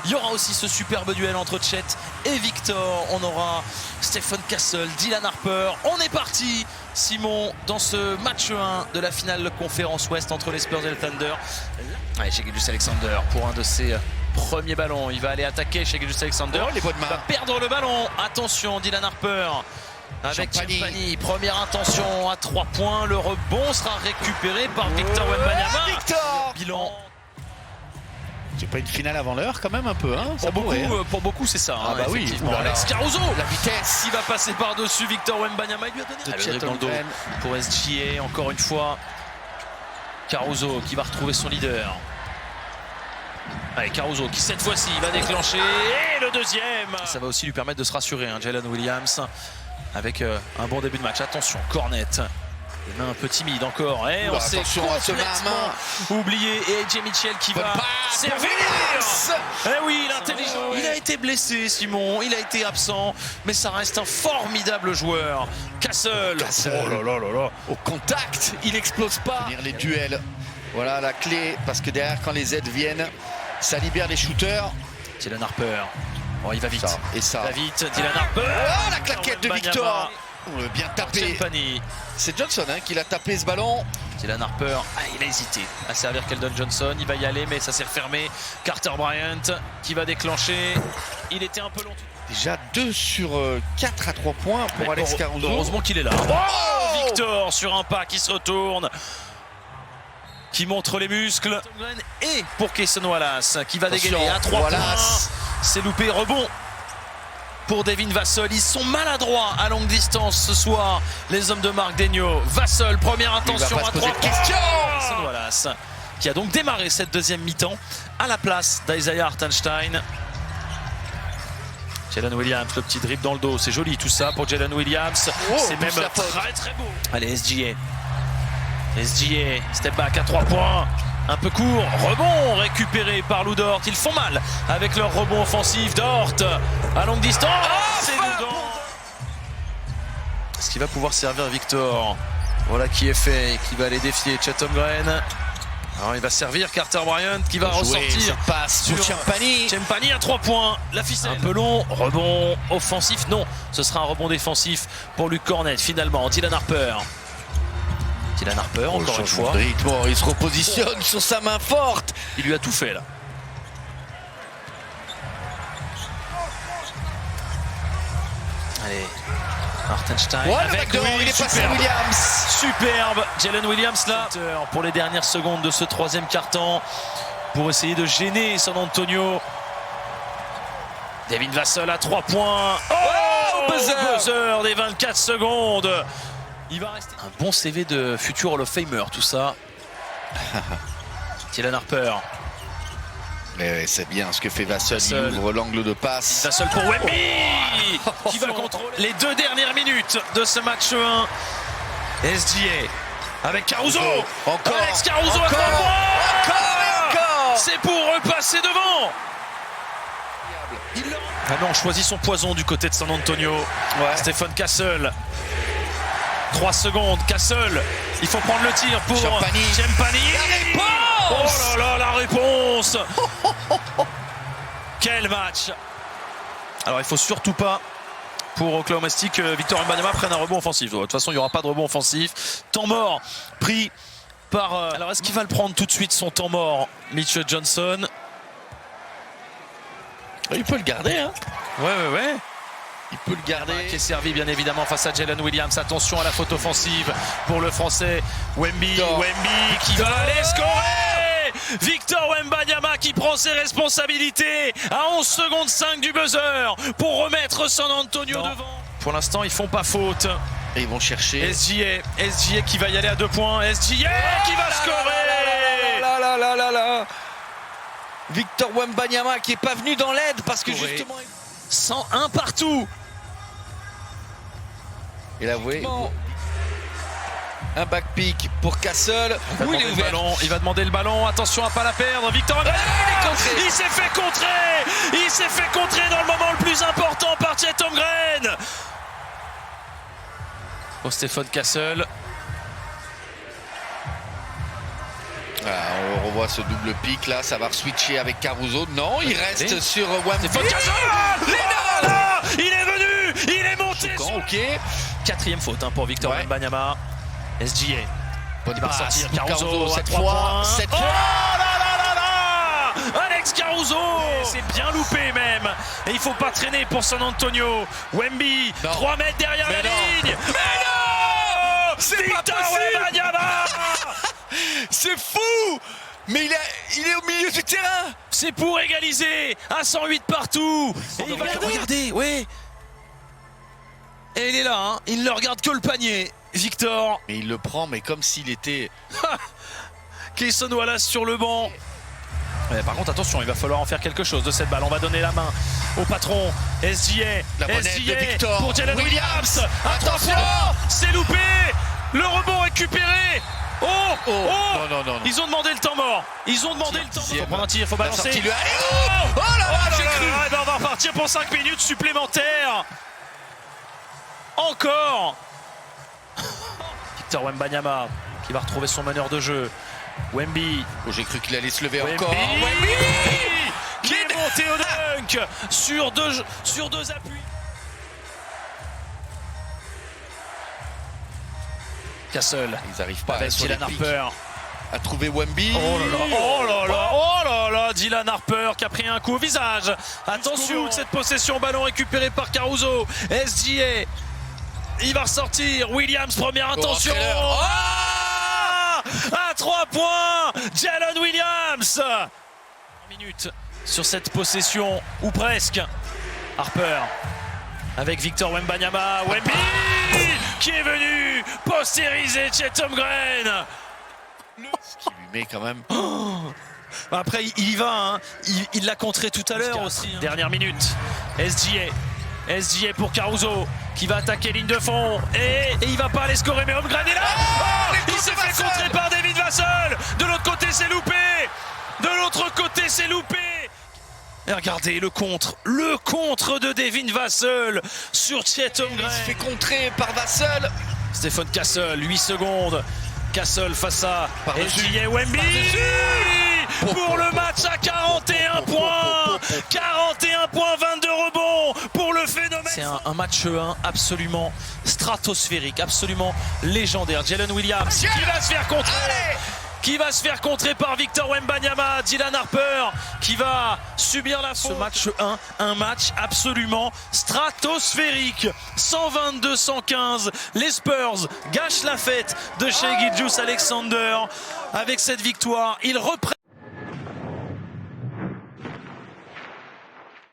Il y aura aussi ce superbe duel entre Chet et Victor. On aura Stephen Castle, Dylan Harper. On est parti, Simon, dans ce match 1 de la finale conférence Ouest entre les Spurs et le Thunder. Allez, Shai Gilgeous-Alexander pour un de ses premiers ballons. Il va aller attaquer Shai Gilgeous-Alexander. Oh, les bonnes mains. Il va perdre le ballon. Attention, Dylan Harper avec Champagny. Première intention à 3 points. Le rebond sera récupéré par Victor Wembanyama. Victor. Bilan. C'est pas une finale avant l'heure quand même un peu, hein, Pour beaucoup c'est ça. Ah bah oui, effectivement. Alex Caruso, la vitesse. Il va passer par-dessus Victor Wembanyama. Il lui a donné le dribble dans le dos pour SGA. Encore une fois, Caruso qui va retrouver son leader. Allez, Caruso qui cette fois-ci va déclencher. Et le deuxième. Ça va aussi lui permettre de se rassurer, hein, Jalen Williams, avec un bon début de match. Attention, Cornet. Les mains un peu timides encore. Et on s'est complètement oublié. Et AJ Mitchell qui va servir. Eh oui, l'intelligent. Il a été blessé, Simon. Il a été absent. Mais ça reste un formidable joueur. Castle. Oh là là là là. Au contact, il explose pas. Les duels. Voilà la clé. Parce que derrière, quand les aides viennent, ça libère les shooters. Dylan Harper. Oh, il va vite. Ça. Il va vite. Dylan Harper. Oh, la claquette de Victor. Bien tapé. Champagny. C'est Johnson qui l'a tapé ce ballon. Dylan Harper, il a hésité à servir Keldon Johnson. Il va y aller, mais ça s'est refermé. Carter Bryant qui va déclencher. Il était un peu long. Déjà 2 sur 4 à 3 points pour Alex Caruso. Heureusement qu'il est là. Oh, Victor sur un pas qui se retourne, qui montre les muscles. Et pour Cason Wallace qui va dégainer à 3 points. C'est loupé, rebond pour Devin Vassell. Ils sont maladroits à longue distance ce soir, les hommes de Marc Daigneault. Vassell, première intention à 3 points. Cason Wallace qui a donc démarré cette deuxième mi-temps à la place d'Isaiah Hartenstein. Jalen Williams, le petit dribble dans le dos, c'est joli tout ça pour Jalen Williams. C'est même très beau. Allez, SGA. SGA, step back à 3 points. Un peu court, rebond récupéré par Lou Dort. Ils font mal avec leur rebond offensif. Dort à longue distance. C'est dedans. Est-ce qu'il va pouvoir servir Victor? Voilà qui est fait, qui va aller défier Chet Holmgren. Alors il va servir Carter Bryant qui va ressortir. Passe sur Champagny. Champagny à 3 points. La ficelle. Un peu long, rebond offensif. Non, ce sera un rebond défensif pour Luke Cornet finalement. Dylan Harper. Dylan Harper, encore une fois. Il se repositionne sur sa main forte. Il lui a tout fait là. Allez, Hartenstein avec il est passé Williams. Superbe, Jalen Williams là pour les dernières secondes de ce troisième quart-temps pour essayer de gêner San Antonio. Devin Vassell à 3 points. Oh, buzzer des 24 secondes. Il va rester un bon CV de futur Hall of Famer, tout ça. Dylan Harper. Mais c'est bien ce que fait Vassell. Il ouvre l'angle de passe. Vassell pour Wemby qui va contrôler les 2 dernières minutes de ce match 1. SGA avec Caruso. Encore. Alex Caruso à 3 points. Encore. C'est pour repasser devant. Ah non, on choisit son poison du côté de San Antonio. Stephen Castle. 3 secondes, Castle, il faut prendre le tir pour Champagny. Oh là là, la réponse. Quel match. Alors il faut surtout pas pour Oklahoma City que Victor Wembanyama prenne un rebond offensif. De toute façon, il n'y aura pas de rebond offensif. Temps mort pris par... Alors est-ce qu'il va le prendre tout de suite, son temps mort, Mitchell Johnson? Il peut le garder, hein. Ouais. Il peut le garder. Qui est servi bien évidemment face à Jalen Williams. Attention à la faute offensive pour le français Wemby. Wemby qui va aller scorer. Victor Wembanyama qui prend ses responsabilités à 11 secondes 5 du buzzer pour remettre San Antonio devant. Pour l'instant, ils font pas faute. Et ils vont chercher. SGA qui va y aller à 2 points. SGA qui va scorer. Là. Victor Wembanyama qui est pas venu dans l'aide parce que justement 101 partout. Il a avoué. Un back pick pour Castle. Il est ouvert. Il va demander le ballon. Attention à pas la perdre. Victor il s'est fait contrer. Il s'est fait contrer dans le moment le plus important par Chet Holmgren. Pour Stephen Castle. Voilà, on revoit ce double pic là, ça va switcher avec Caruso. Non, il reste sur Wemby. Il est venu, il est monté. Ok. Quatrième faute pour Victor Wembanyama. SGA. Bonne Il va passe sortir pour Caruso cette 3 fois. points. Oh là là là là, Alex Caruso, c'est bien loupé même. Et il faut pas traîner pour San Antonio. Wemby, 3 mètres derrière la ligne. Mais non, c'est Victor pas possible. Wembanyama. C'est fou. Mais il est au milieu du terrain. C'est pour égaliser à 108 partout. Et il va regarder, oui. Et il est là, hein. Il ne regarde que le panier, Victor. Mais il le prend, mais comme s'il était... Cason Wallace sur le banc. Par contre, attention, il va falloir en faire quelque chose de cette balle. On va donner la main au patron. SGA. La monnaie de Victor. Pour Jalen Williams. Attention, c'est loupé. Le rebond récupéré. Oh, non. Ils ont demandé le temps mort. Ils ont demandé le temps mort. Il faut prendre un tir, il faut balancer. Oh là là, j'ai cru. On va repartir pour 5 minutes supplémentaires. Encore. Victor Wembanyama qui va retrouver son meneur de jeu. Wemby. Oh, j'ai cru qu'il allait se lever Wemby. encore. Wemby qui est monté au dunk sur deux appuis. Castle. Ils n'arrivent pas avec sur Dylan Harper à trouver Wemby. Oh là là, Dylan Harper qui a pris un coup au visage. Attention, cette possession, ballon récupéré par Caruso. SGA. Il va ressortir. Williams, première intention. À 3 points, Jalen Williams. Minute sur cette possession, ou presque. Harper avec Victor Wembanyama. Wemby qui est venu postériser Chet Holmgren. Ce qui lui met quand même. Après, il y va. Hein. Il l'a contré tout à l'heure aussi. Hein. Dernière minute. SGA pour Caruso qui va attaquer ligne de fond. Et il va pas aller scorer. Mais Holmgren est là. Il s'est fait contrer par David Vassell. De l'autre côté, c'est loupé. De l'autre côté, c'est loupé. Et regardez le contre de Devin Vassell sur Chet Holmgren. Il se fait contrer par Vassell. Stephen Castle, 8 secondes. Castle face à SGA Wemby pour le match à 41 points. 41 points, 22 rebonds pour le phénomène. C'est un match 1 absolument stratosphérique, absolument légendaire. Jalen Williams qui va se faire contrer. Qui va se faire contrer par Victor Wembanyama. Dylan Harper qui va subir la faute. Ce match 1, un match absolument stratosphérique. 122-115. Les Spurs gâchent la fête de Shai Gilgeous-Alexander. Avec cette victoire, ils reprennent